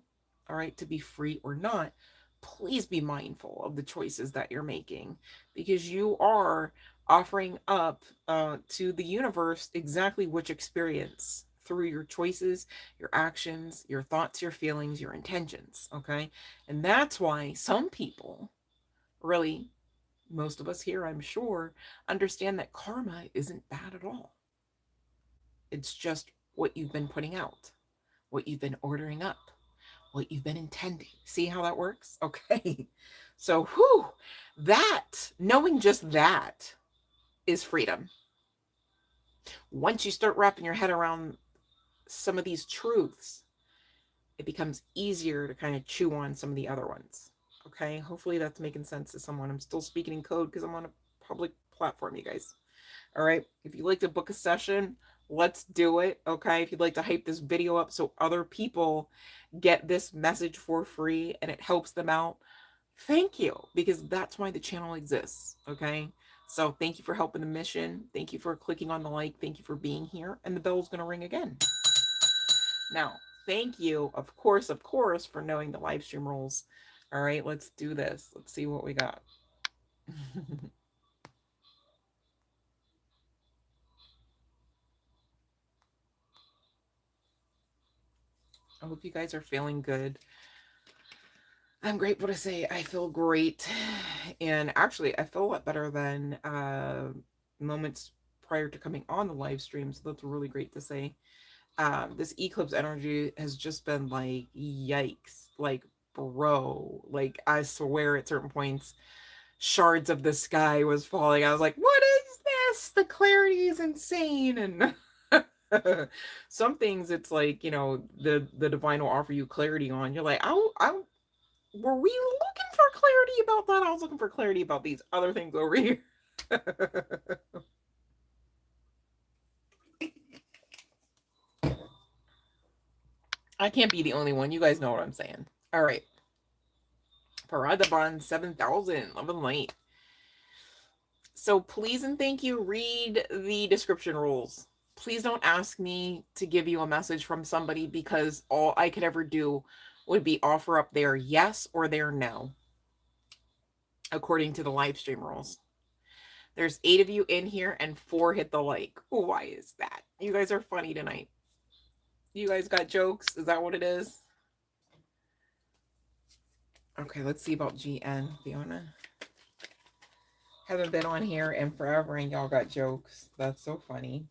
all right, to be free or not. Please be mindful of the choices that you're making because you are offering up to the universe exactly which experience through your choices, your actions, your thoughts, your feelings, your intentions. Okay. And that's why some people, really, most of us here, I'm sure, understand that karma isn't bad at all. It's just what you've been putting out, what you've been ordering up, what you've been intending. See how that works? Okay. So, whew, that, knowing just that is freedom. Once you start wrapping your head around some of these truths, it becomes easier to kind of chew on some of the other ones. Okay. Hopefully that's making sense to someone. I'm still speaking in code because I'm on a public platform, you guys. All right. If you'd like to book a session, let's do it. Okay. If you'd like to hype this video up so other people get this message for free and it helps them out, thank you, because that's why the channel exists. Okay. So thank you for helping the mission. Thank you for clicking on the like. Thank you for being here. And the bell's going to ring again. Now, thank you, of course, for knowing the live stream rules. All right, let's do this. Let's see what we got. I hope you guys are feeling good. I'm grateful to say I feel great. And actually, I feel a lot better than moments prior to coming on the live stream. So that's really great to say. This eclipse energy has just been like, yikes. Like, bro. Like, I swear at certain points, shards of the sky was falling. I was like, what is this? The clarity is insane. And some things it's like, you know, the divine will offer you clarity on. You're like, I were we looking for clarity about that? I was looking for clarity about these other things over here. I can't be the only one. You guys know what I'm saying. All right. Paradaban 7000. Love and light. So please and thank you, read the description rules. Please don't ask me to give you a message from somebody because all I could ever do would be offer up their yes or their no, according to the live stream rules. There's 8 of you in here and 4 hit the like. Why is that? You guys are funny tonight. You guys got jokes? Is that what it is? Okay, let's see about GN, Fiona. Haven't been on here in forever and y'all got jokes. That's so funny.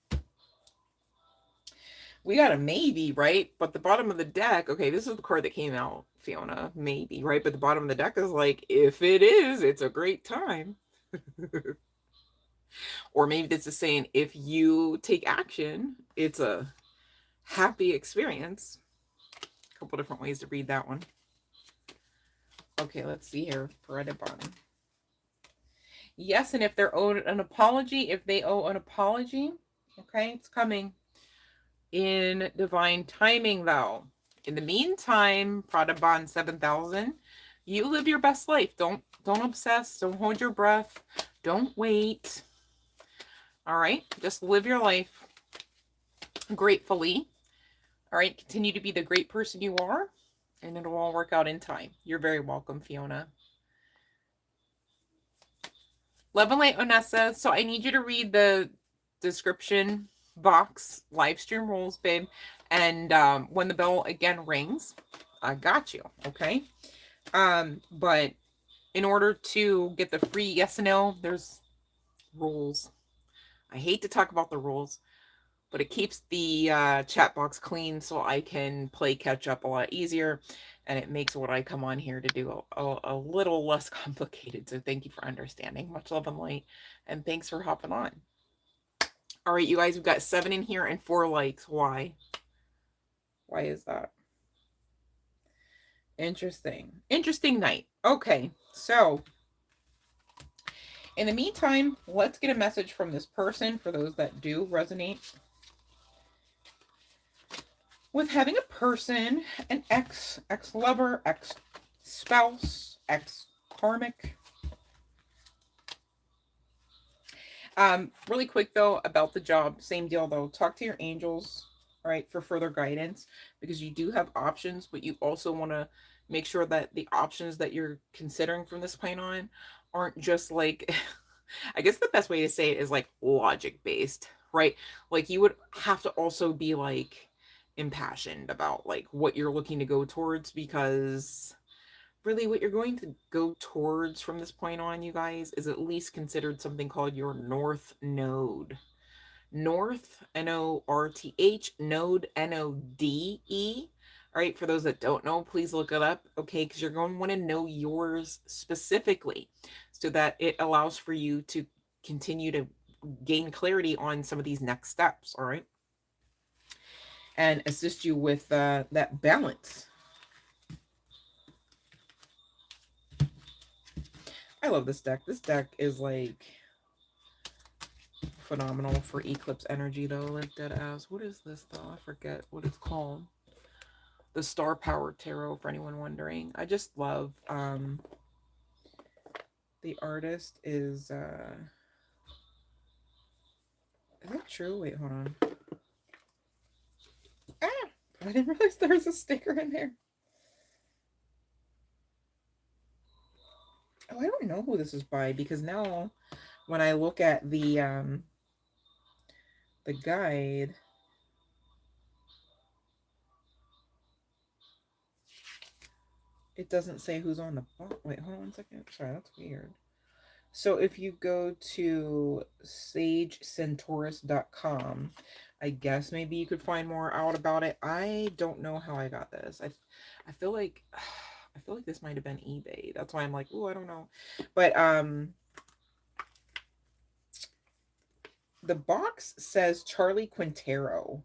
We got a maybe, right? But the bottom of the deck, okay, this is the card that came out, Fiona, maybe, right? But the bottom of the deck is like, if it is, it's a great time. Or maybe this is saying, if you take action, it's a happy experience. A couple different ways to read that one. Okay, let's see here. Paradabani. Yes, and if they're owed an apology, if they owe an apology, okay, it's coming in divine timing, though. In the meantime, Pradaban 7000, you live your best life. Don't obsess. Don't hold your breath. Don't wait. All right, just live your life gratefully. All right, continue to be the great person you are, and it'll all work out in time. You're very welcome, Fiona. Love and light, Onessa. So I need you to read the description box, live stream rules, babe. And when the bell again rings, I got you, okay? But in order to get the free yes and no, there's rules. I hate to talk about the rules, but it keeps the chat box clean so I can play catch up a lot easier. And it makes what I come on here to do a little less complicated. So thank you for understanding. Much love and light. And thanks for hopping on. All right, you guys, we've got 7 in here and 4 likes. Why? Why is that? Interesting. Interesting night. Okay, so in the meantime, let's get a message from this person for those that do resonate with having a person, an ex-lover, ex-spouse, ex-karmic. Really quick, though, about the job. Same deal, though. Talk to your angels, all right, for further guidance, because you do have options, but you also want to make sure that the options that you're considering from this point on aren't just like, I guess the best way to say it is like logic-based, right? Like you would have to also be like impassioned about like what you're looking to go towards, because really what you're going to go towards from this point on, you guys, is at least considered something called your North Node. North, North, Node, Node. All right, for those that don't know, please look it up, okay? Because you're going to want to know yours specifically so that it allows for you to continue to gain clarity on some of these next steps, all right? And assist you with that balance. I love this deck. This deck is like phenomenal for eclipse energy, though. Like dead ass. What is this though? I forget what it's called. The Star Power Tarot, for anyone wondering. I just love the artist is that true? Wait, hold on. Ah, I didn't realize there was a sticker in there. Oh, I don't know who this is by, because now when I look at the guide, it doesn't say who's on the bottom. Wait, hold on 1 second. Sorry, that's weird. So if you go to sagecentaurus.com, I guess maybe you could find more out about it. I don't know how I got this. I feel like this might have been eBay. That's why I'm like, oh, I don't know. But the box says Charlie Quintero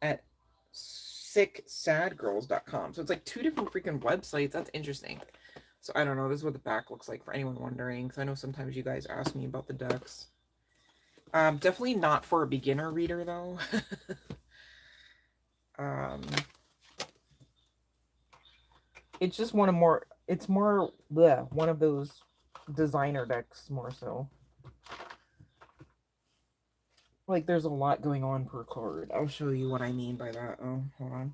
at sicksadgirls.com. So it's like 2 different freaking websites. That's interesting. So I don't know. This is what the back looks like for anyone wondering. Because I know sometimes you guys ask me about the decks. Definitely not for a beginner reader though. It's just one of those designer decks more so. Like there's a lot going on per card. I'll show you what I mean by that. Oh, hold on.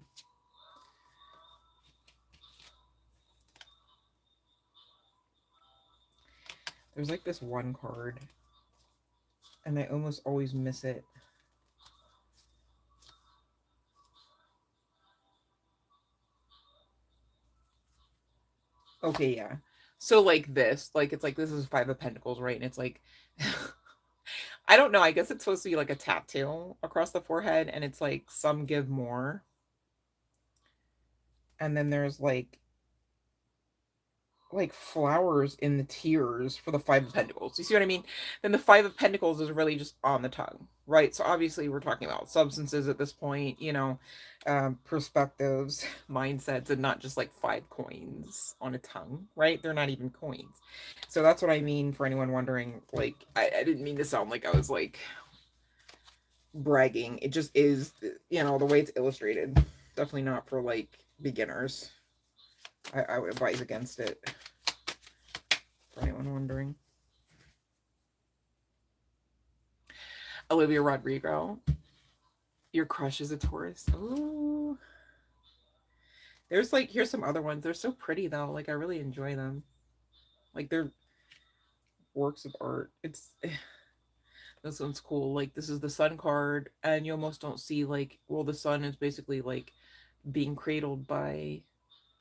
There's like this one card, and I almost always miss it. Okay, yeah. So like this, like it's like this is 5 of Pentacles, right? And it's like I don't know, I guess it's supposed to be like a tattoo across the forehead, and it's like some give more. And then there's like flowers in the tears for the 5 of Pentacles. You see what I mean? Then the 5 of Pentacles is really just on the tongue, right? So obviously we're talking about substances at this point, you know, perspectives, mindsets, and not just like 5 coins on a tongue, right? They're not even coins. So that's what I mean for anyone wondering. Like, I didn't mean to sound like I was like bragging. It just is, you know, the way it's illustrated. Definitely not for like beginners. I would advise against it, for anyone wondering. Olivia Rodrigo, your crush is a Taurus. Oh, there's like, here's some other ones. They're so pretty though. Like I really enjoy them. Like they're works of art. It's this one's cool. Like this is the sun card, and you almost don't see like, well, the sun is basically like being cradled by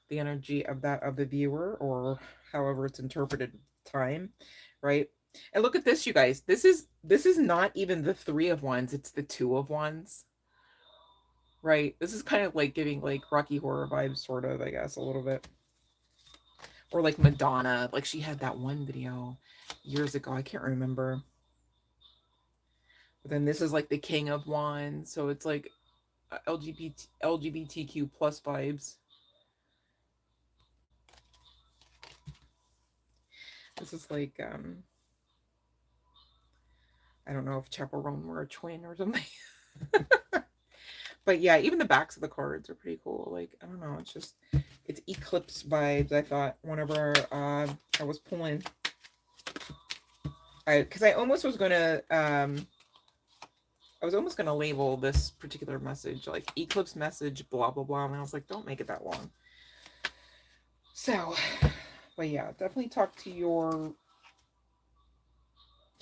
the energy of the viewer, or however it's interpreted time, right? And look at this, you guys. This is not even the 3 of Wands, it's the 2 of Wands, right? This is kind of like giving like Rocky Horror vibes, sort of, I guess, a little bit. Or like Madonna, like she had that one video years ago, I can't remember. But then this is like the King of Wands, so it's like LGBTQ plus vibes. This is like I don't know if Chaperone were a twin or something. But yeah, even the backs of the cards are pretty cool. Like, I don't know, it's eclipse vibes. I thought whenever I was pulling, because I almost was gonna label this particular message like eclipse message blah blah blah, and I was like, don't make it that long. So, but yeah, definitely talk to your,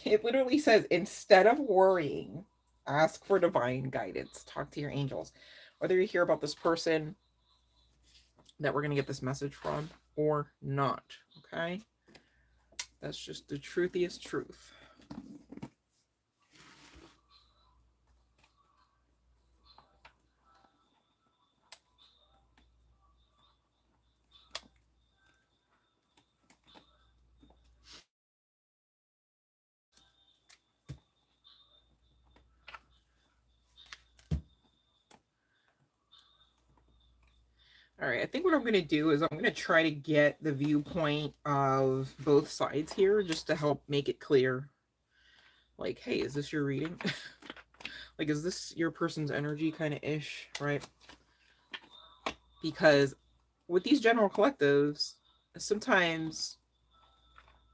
it literally says, instead of worrying, ask for divine guidance. Talk to your angels. Whether you hear about this person that we're going to get this message from or not, okay? That's just the truthiest truth. All right, I think what I'm going to do is I'm going to try to get the viewpoint of both sides here just to help make it clear. Like, hey, is this your reading? Like, is this your person's energy kind of ish, right? Because with these general collectives, sometimes,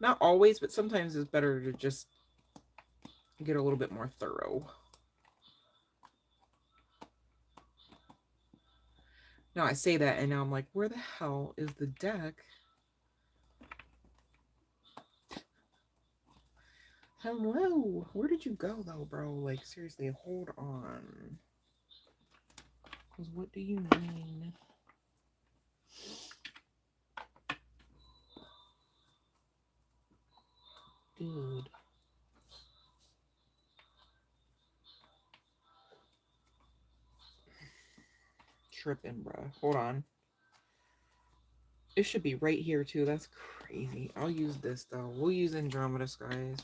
not always, but sometimes it's better to just get a little bit more thorough. Now I say that and now I'm like, where the hell is the deck? Hello, where did you go though, bro? Like, seriously, hold on. Because what do you mean? Dude. Tripping, bro. Hold on. It should be right here too. That's crazy. I'll use this though. We'll use Andromeda Skies.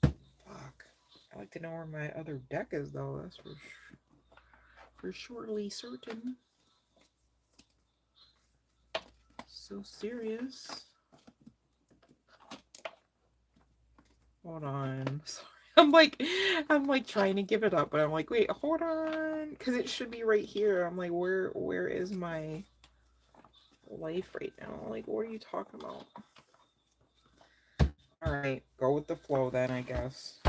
Fuck. I like to know where my other deck is though. That's for surely certain. So serious. Hold on. Sorry. I'm like trying to give it up, but I'm like, wait, hold on, because it should be right here. I'm like, where is my life right now? Like, what are you talking about? All right, go with the flow then, I guess.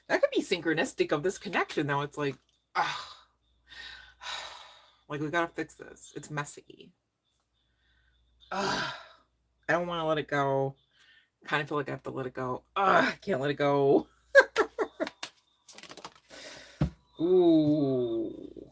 That could be synchronistic of this connection, though. It's like, like, we gotta fix this. It's messy. I don't want to let it go. Kind of feel like I have to let it go. I can't let it go. Ooh.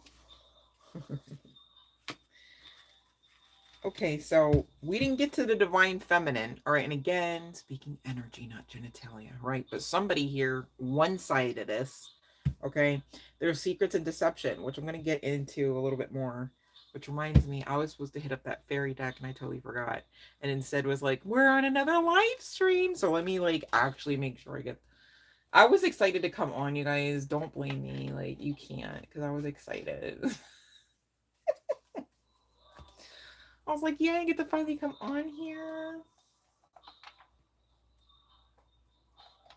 Okay, so we didn't get to the divine feminine. All right, and again, speaking energy, not genitalia, right? But somebody here, one side of this, okay, there's secrets and deception, which I'm going to get into a little bit more. Which reminds me, I was supposed to hit up that fairy deck and I totally forgot. And instead was like, we're on another live stream. So let me like actually make sure I get. I was excited to come on, you guys. Don't blame me. Like, you can't, because I was excited. I was like, yeah, I get to finally come on here.